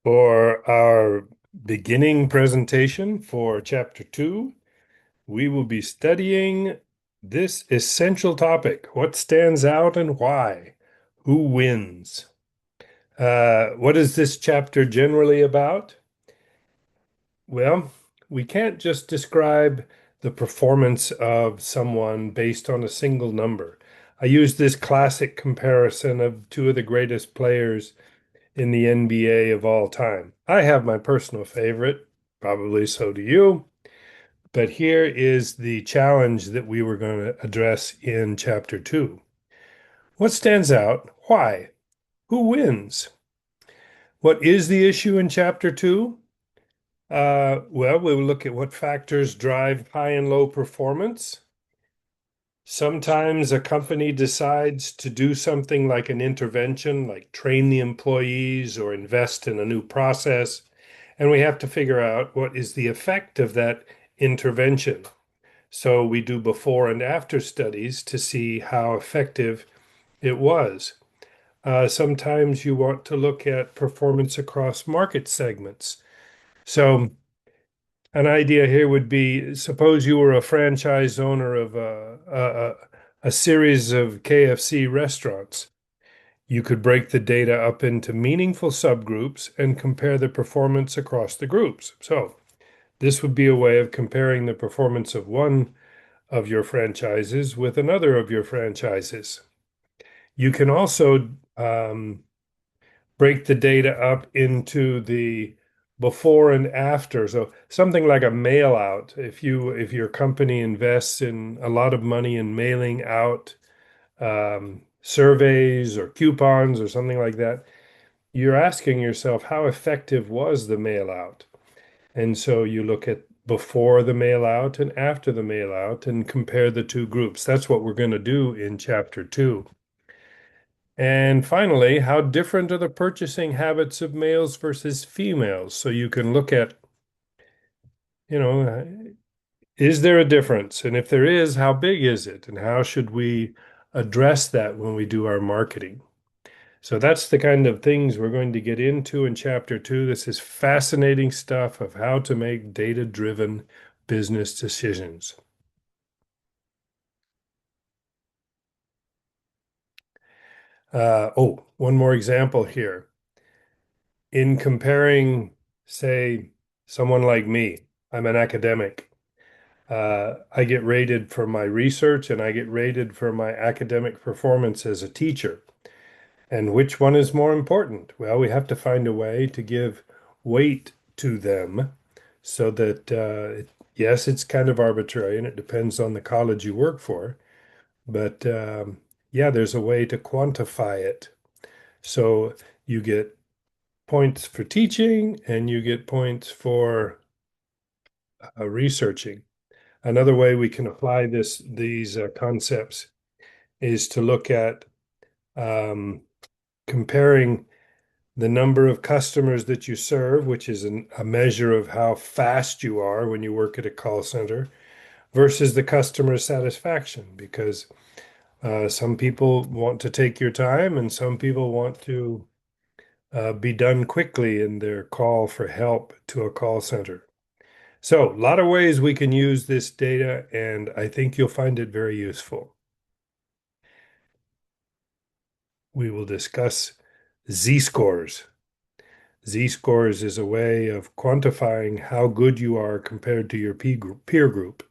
For our beginning presentation for Chapter 2, we will be studying this essential topic. What stands out and why? Who wins? What is this chapter generally about? Well, we can't just describe the performance of someone based on a single number. I use this classic comparison of two of the greatest players in the NBA of all time. I have my personal favorite, probably so do you. But here is the challenge that we were going to address in Chapter 2. What stands out? Why? Who wins? What is the issue in Chapter 2? Well, we'll look at what factors drive high and low performance. Sometimes a company decides to do something like an intervention, like train the employees or invest in a new process, and we have to figure out what is the effect of that intervention. So we do before and after studies to see how effective it was. Sometimes you want to look at performance across market segments. So an idea here would be, suppose you were a franchise owner of a series of KFC restaurants. You could break the data up into meaningful subgroups and compare the performance across the groups. So this would be a way of comparing the performance of one of your franchises with another of your franchises. You can also break the data up into the before and after. So something like a mail out. If your company invests in a lot of money in mailing out surveys or coupons or something like that, you're asking yourself, how effective was the mail out? And so you look at before the mail out and after the mail out and compare the two groups. That's what we're going to do in Chapter 2. And finally, how different are the purchasing habits of males versus females? So you can look at, you know, is there a difference? And if there is, how big is it? And how should we address that when we do our marketing? So that's the kind of things we're going to get into in Chapter 2. This is fascinating stuff of how to make data-driven business decisions. One more example here. In comparing, say, someone like me, I'm an academic. I get rated for my research and I get rated for my academic performance as a teacher. And which one is more important? Well, we have to find a way to give weight to them so that, yes, it's kind of arbitrary and it depends on the college you work for. But yeah, there's a way to quantify it. So you get points for teaching and you get points for researching. Another way we can apply these concepts is to look at um, comparing the number of customers that you serve, which is a measure of how fast you are when you work at a call center, versus the customer satisfaction, because some people want to take your time and some people want to be done quickly in their call for help to a call center. So, a lot of ways we can use this data, and I think you'll find it very useful. We will discuss Z-scores. Z-scores is a way of quantifying how good you are compared to your peer group.